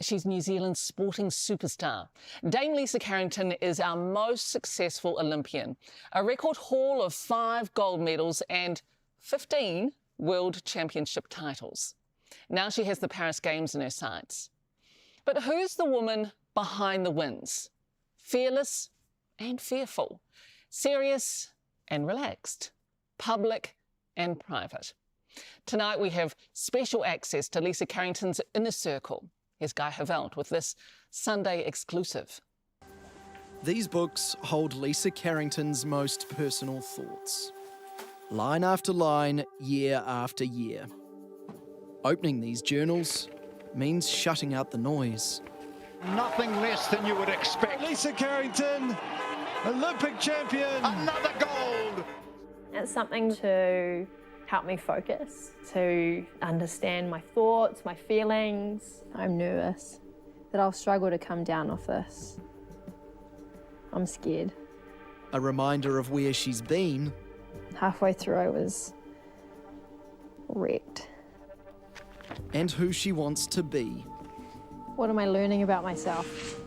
She's New Zealand's sporting superstar. Dame Lisa Carrington is our most successful Olympian, a record haul of 5 gold medals and 15 World Championship titles. Now she has the Paris Games in her sights. But who's the woman behind the wins? Fearless and fearful, serious and relaxed, public and private. Tonight we have special access to Lisa Carrington's inner circle. Here's Guy Havelt with this Sunday exclusive. These books hold Lisa Carrington's most personal thoughts. Line after line, year after year. Opening these journals means shutting out the noise. Nothing less than you would expect. Lisa Carrington, Olympic champion. Another gold. It's something to help me focus, to understand my thoughts, my feelings. I'm nervous that I'll struggle to come down off this. I'm scared. A reminder of where she's been. Halfway through I was wrecked. And who she wants to be. What am I learning about myself?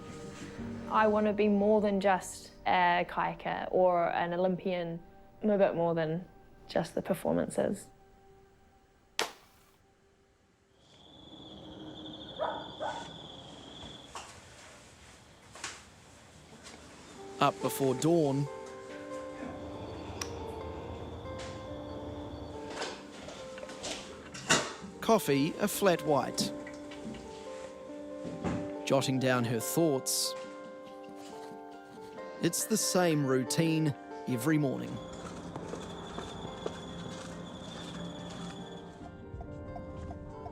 I want to be more than just a kayaker or an Olympian. I'm a bit more than just the performances. Up before dawn. Coffee a flat white. Jotting down her thoughts. It's the same routine every morning.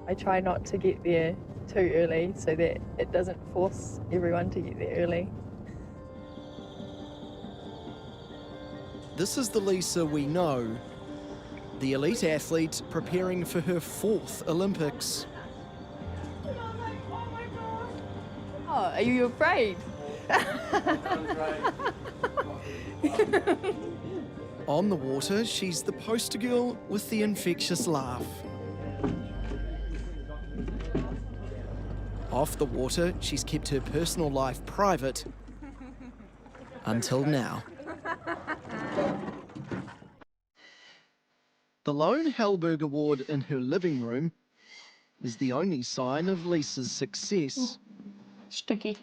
I try not to get there too early so that it doesn't force everyone to get there early. This is the Lisa we know. The elite athlete preparing for her 4th Olympics. Oh, are you afraid? On the water, she's the poster girl with the infectious laugh. Off the water, she's kept her personal life private until now. The lone Hellberg Award in her living room is the only sign of Lisa's success. Sticky.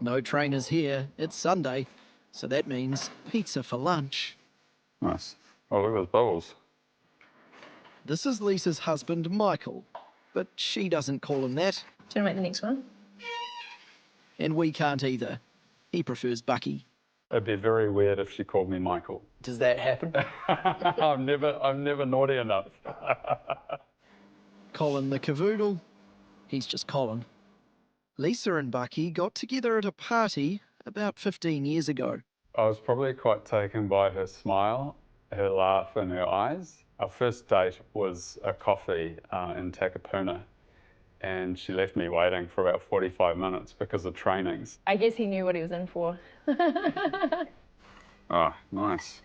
No trainers here, it's Sunday, so that means pizza for lunch. Nice. Oh, look at those bubbles. This is Lisa's husband, Michael, but she doesn't call him that. Do you want to make the next one? And we can't either. He prefers Bucky. It'd be very weird if she called me Michael. Does that happen? I'm never naughty enough. Colin the cavoodle, he's just Colin. Lisa and Bucky got together at a party about 15 years ago. I was probably quite taken by her smile, her laugh and her eyes. Our first date was a coffee in Takapuna, and she left me waiting for about 45 minutes because of trainings. I guess he knew what he was in for. Oh, nice.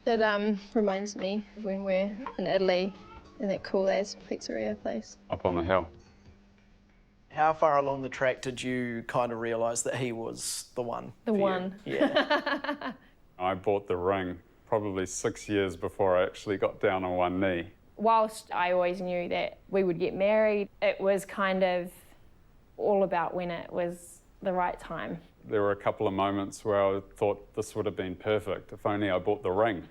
It reminds me of when we're in Italy in that cool-ass pizzeria place. Up on the hill. How far along the track did you kind of realise that he was the one? The one. Yeah. I bought the ring probably 6 years before I actually got down on one knee. Whilst I always knew that we would get married, it was kind of all about when it was the right time. There were a couple of moments where I thought this would have been perfect if only I bought the ring.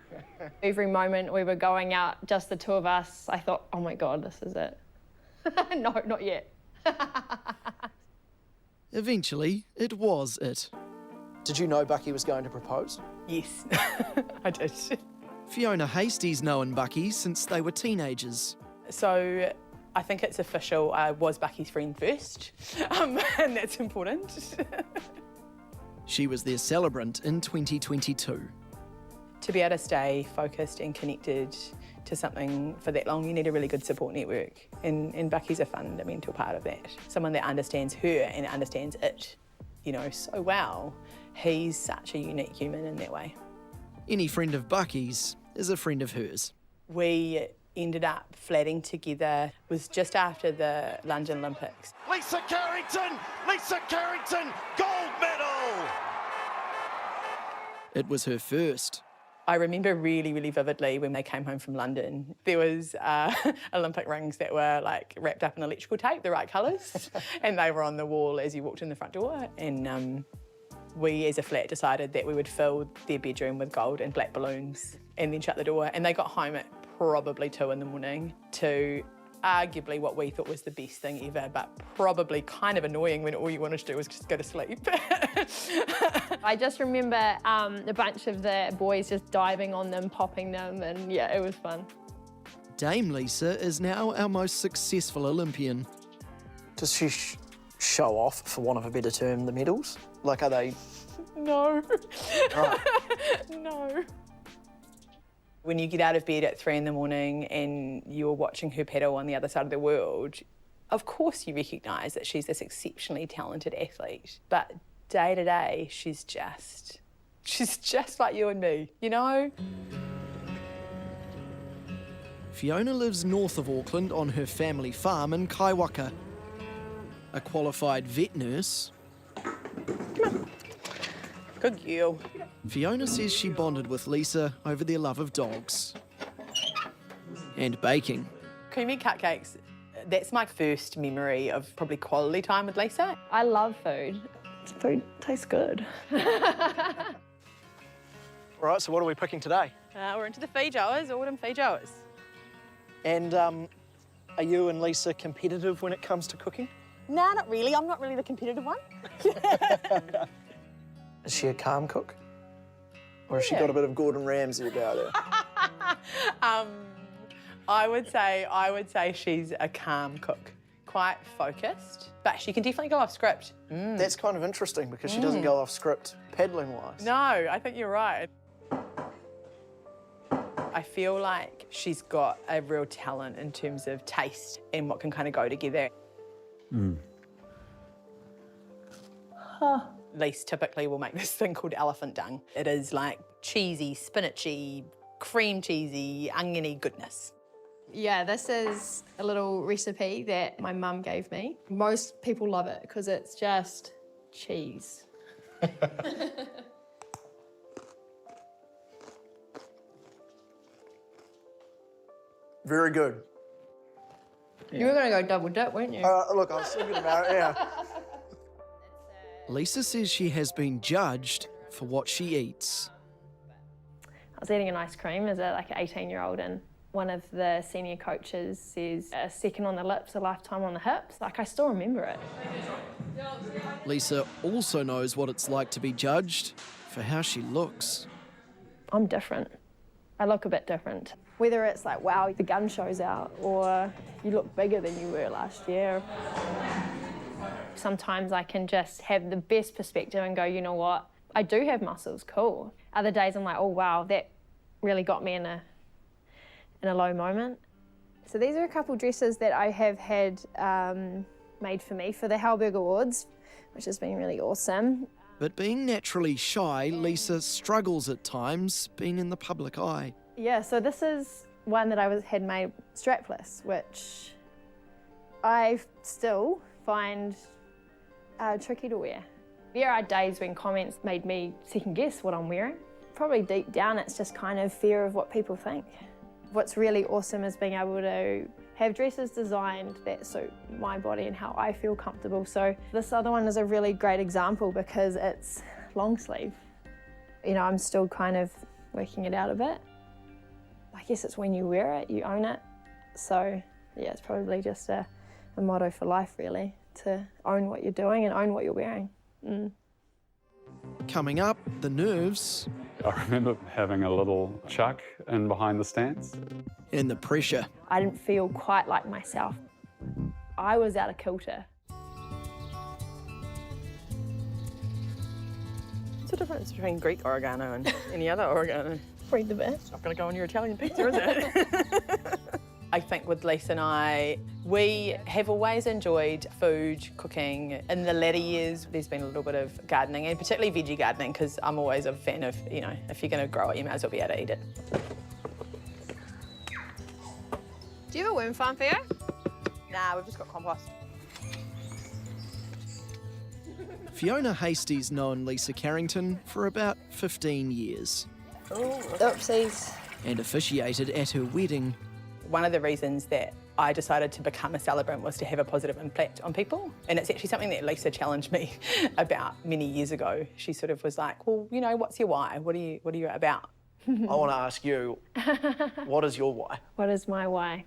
Every moment we were going out, just the two of us, I thought, oh my God, this is it. No, not yet. Eventually, it was it. Did you know Bucky was going to propose? Yes, I did. Fiona Hastie's known Bucky since they were teenagers. So I think it's official. I was Bucky's friend first, and that's important. She was their celebrant in 2022. To be able to stay focused and connected to something for that long, you need a really good support network. And Bucky's a fundamental part of that. Someone that understands her and understands it, you know, so well. He's such a unique human in that way. Any friend of Bucky's is a friend of hers. We ended up flatting together was just after the London Olympics. Lisa Carrington! Lisa Carrington! Gold medal! It was her first. I remember really, really vividly when they came home from London, there was Olympic rings that were like wrapped up in electrical tape, the right colours, and they were on the wall as you walked in the front door. And we as a flat decided that we would fill their bedroom with gold and black balloons and then shut the door. And they got home at probably 2 in the morning to arguably what we thought was the best thing ever, but probably kind of annoying when all you wanted to do was just go to sleep. I just remember a bunch of the boys just diving on them, popping them, and yeah, it was fun. Dame Lisa is now our most successful Olympian. Does she show off, for want of a better term, the medals? Like, are they... No. Right. No. When you get out of bed at 3 in the morning and you're watching her paddle on the other side of the world, of course you recognise that she's this exceptionally talented athlete. But day to day, she's just like you and me, you know? Fiona lives north of Auckland on her family farm in Kaiwaka. A qualified vet nurse, Good girl. Fiona says she bonded with Lisa over their love of dogs. And baking. Creamy cupcakes, that's my first memory of probably quality time with Lisa. I love food. Food tastes good. All right, so what are we picking today? We're into the feed hours, autumn feed hours. And are you and Lisa competitive when it comes to cooking? Nah, not really. I'm not really the competitive one. Is she a calm cook? Or has she got a bit of Gordon Ramsay about her? I would say she's a calm cook. Quite focused, but she can definitely go off script. That's kind of interesting because she doesn't go off script paddling-wise. No, I think you're right. I feel like she's got a real talent in terms of taste and what can kind of go together. Lise typically will make this thing called elephant dung. It is like cheesy, spinachy, cream cheesy, oniony goodness. Yeah, this is a little recipe that my mum gave me. Most people love it because it's just cheese. Very good. You were going to go double dip, weren't you? Look, I was thinking about it, yeah. Lisa says she has been judged for what she eats. I was eating an ice cream as an 18-year-old, and one of the senior coaches says, a second on the lips, a lifetime on the hips. Like, I still remember it. Lisa also knows what it's like to be judged for how she looks. I'm different. I look a bit different. Whether it's like, wow, the gun show's out, or you look bigger than you were last year. Sometimes I can just have the best perspective and go, you know what, I do have muscles, cool. Other days I'm like, oh wow, that really got me in a low moment. So these are a couple dresses that I have had made for me for the Halberg Awards, which has been really awesome. But being naturally shy, Lisa struggles at times being in the public eye. Yeah, so this is one that I had made strapless, which I still find tricky to wear. There are days when comments made me second guess what I'm wearing. Probably deep down it's just kind of fear of what people think. What's really awesome is being able to have dresses designed that suit my body and how I feel comfortable. So this other one is a really great example because it's long sleeve. You know, I'm still kind of working it out a bit. I guess it's when you wear it, you own it. So yeah, it's probably just a motto for life really, to own what you're doing and own what you're wearing. Coming up, the nerves I remember having a little chuck in behind the stands. and the pressure. I didn't feel quite like myself. I was out of kilter. What's the difference between Greek oregano and any other oregano? Read the bit. It's not going to go on your Italian pizza, is it? I think with Lisa and I, we have always enjoyed food, cooking. In the latter years, there's been a little bit of gardening, and particularly veggie gardening, because I'm always a fan of, you know, if you're going to grow it, you might as well be able to eat it. Do you have a worm farm, Theo? Nah, we've just got compost. Fiona Hastie's known Lisa Carrington for about 15 years Oopsies. and officiated at her wedding. One of the reasons that I decided to become a celebrant was to have a positive impact on people. And it's actually something that Lisa challenged me about many years ago. She sort of was like, well, you know, what's your why? What are you about? I want to ask you, what is your why? What is my why?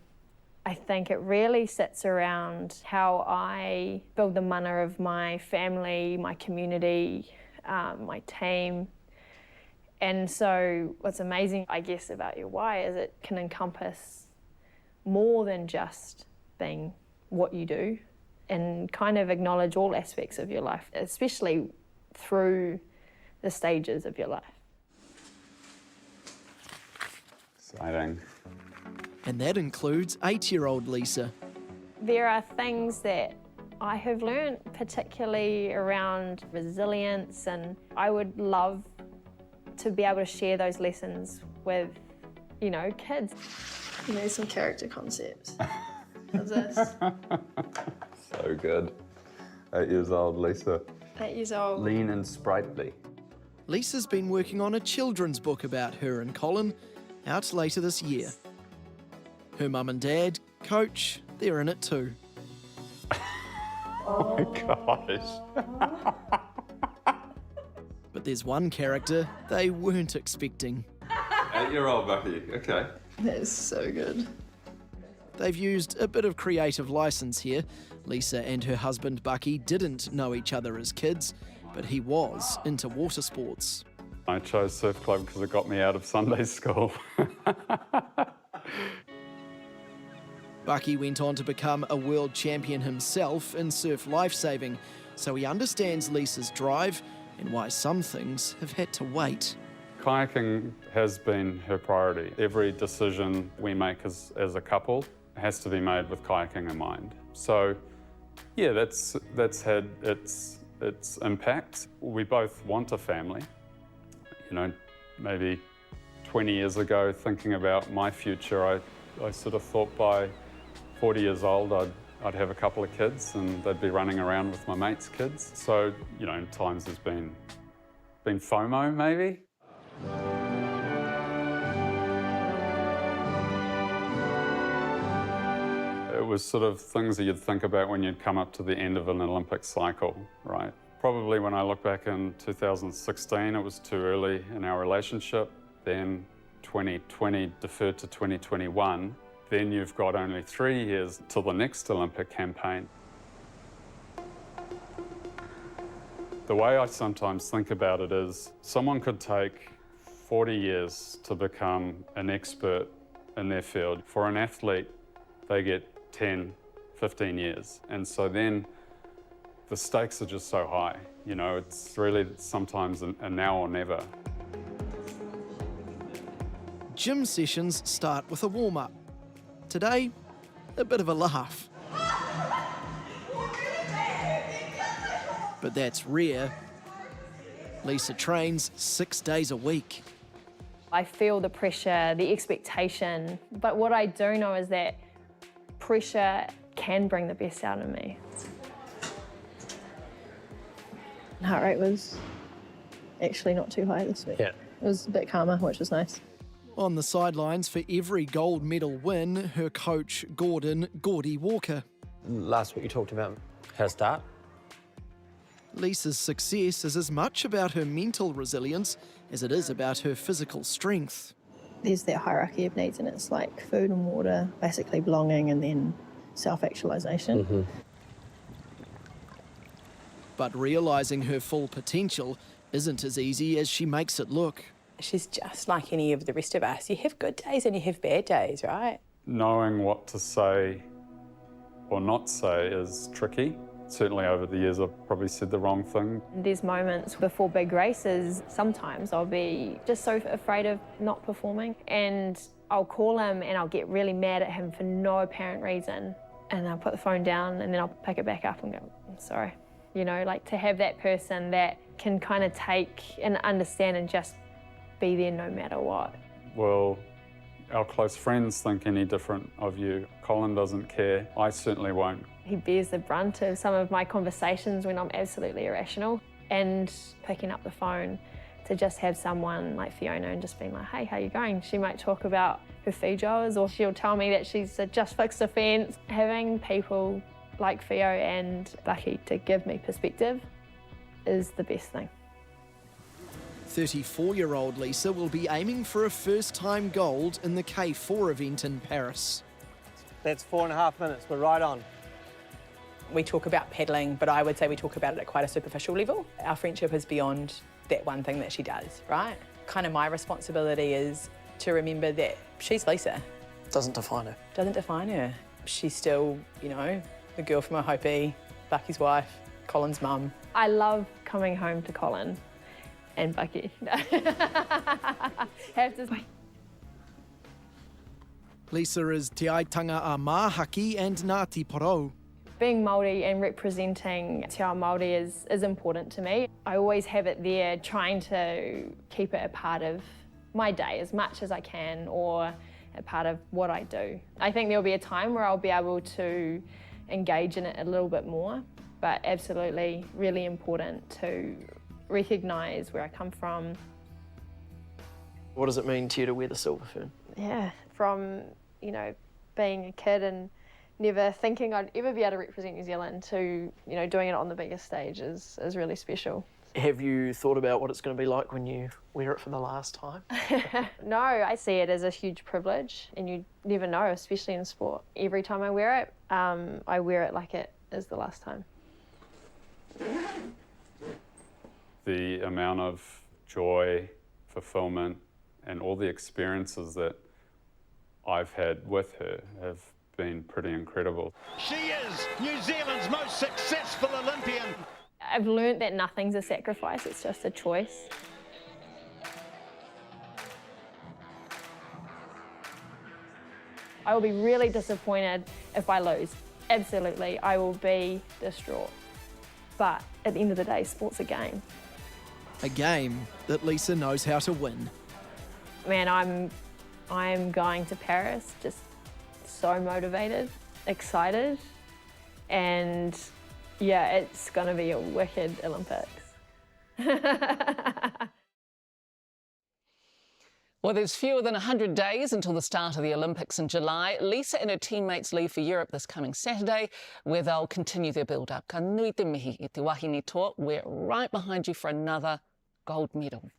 I think it really sits around how I build the mana of my family, my community, my team. And so what's amazing, I guess, about your why is it can encompass more than just being what you do and kind of acknowledge all aspects of your life, especially through the stages of your life. Exciting. And that includes 8-year-old Lisa. There are things that I have learned, particularly around resilience, and I would love to be able to share those lessons with, you know, kids. There's some character concepts. How's this? So good. 8 years old, Lisa. 8 years old. Lean and sprightly. Lisa's been working on a children's book about her and Colin, out later this year. Her mum and dad, Coach, they're in it too. Oh my gosh. But there's one character they weren't expecting. 8-year-old Bucky, okay. That is so good. They've used a bit of creative license here. Lisa and her husband Bucky didn't know each other as kids, but he was into water sports. I chose surf club because it got me out of Sunday school. Bucky went on to become a world champion himself in surf lifesaving, so he understands Lisa's drive and why some things have had to wait. Kayaking has been her priority. Every decision we make as a couple has to be made with kayaking in mind. So, yeah, that's had its impact. We both want a family. You know, maybe 20 years ago, thinking about my future, I sort of thought by 40 years old, I'd have a couple of kids and they'd be running around with my mates' kids. So, you know, times there's been FOMO, maybe. It was sort of things that you'd think about when you'd come up to the end of an Olympic cycle, right? Probably when I look back in 2016, it was too early in our relationship. Then 2020 deferred to 2021. Then you've got only 3 years till the next Olympic campaign. The way I sometimes think about it is someone could take 40 years to become an expert in their field. For an athlete, they get 10, 15 years. And so then the stakes are just so high. You know, it's really sometimes a now or never. Gym sessions start with a warm-up. Today, a bit of a laugh. But that's rare. Lisa trains 6 days a week. I feel the pressure, the expectation, but what I do know is that pressure can bring the best out of me. Heart rate was actually not too high this week. Yeah. It was a bit calmer, which was nice. On the sidelines for every gold medal win, her coach, Gordy Walker. Last week you talked about her start. Lisa's success is as much about her mental resilience as it is about her physical strength. There's that hierarchy of needs, and it's like food and water, basically belonging, and then self-actualization. Mm-hmm. But realising her full potential isn't as easy as she makes it look. She's just like any of the rest of us. You have good days and you have bad days, right? Knowing what to say or not say is tricky. Certainly over the years I've probably said the wrong thing. There's moments before big races, sometimes I'll be just so afraid of not performing, and I'll call him and I'll get really mad at him for no apparent reason, and I'll put the phone down and then I'll pick it back up and go, I'm sorry. You know, like to have that person that can kind of take and understand and just be there no matter what. Well, our close friends think any different of you. Colin doesn't care. I certainly won't. He bears the brunt of some of my conversations when I'm absolutely irrational. And picking up the phone to just have someone like Fiona and just being like, hey, how you going? She might talk about her feed jars, or she'll tell me that she's just fixed a fence. Having people like Theo and Bucky to give me perspective is the best thing. 34-year-old Lisa will be aiming for a first-time gold in the K4 event in Paris. That's 4.5 minutes, we're right on. We talk about paddling, but I would say we talk about it at quite a superficial level. Our friendship is beyond that one thing that she does, right? Kind of my responsibility is to remember that she's Lisa. Doesn't define her. Doesn't define her. She's still, you know, the girl from Ohope, Bucky's wife, Colin's mum. I love coming home to Colin and Bucky. Have to wait. Lisa is Te Aitanga a Māhaki and Ngāti Porou. Being Māori and representing Te Ao Māori is important to me. I always have it there, trying to keep it a part of my day as much as I can, or a part of what I do. I think there'll be a time where I'll be able to engage in it a little bit more, but absolutely really important to recognise where I come from. What does it mean to you to wear the silver fern? Yeah, from, you know, being a kid and never thinking I'd ever be able to represent New Zealand to, you know, doing it on the biggest stage is really special. Have you thought about what it's going to be like when you wear it for the last time? No, I see it as a huge privilege, and you never know, especially in sport. Every time I wear it, I wear it like it is the last time. The amount of joy, fulfillment, and all the experiences that I've had with her have been pretty incredible. She is New Zealand's most successful Olympian. I've learnt that nothing's a sacrifice, it's just a choice. I will be really disappointed if I lose. Absolutely, I will be distraught. But at the end of the day, sport's a game. A game that Lisa knows how to win. Man, I'm going to Paris, just so motivated, excited, and yeah, it's going to be a wicked Olympics. Well, there's fewer than 100 days until the start of the Olympics in July. Lisa and her teammates leave for Europe this coming Saturday, where they'll continue their build-up. Ka nui te mihi i te wahine toa. We're right behind you for another gold medal.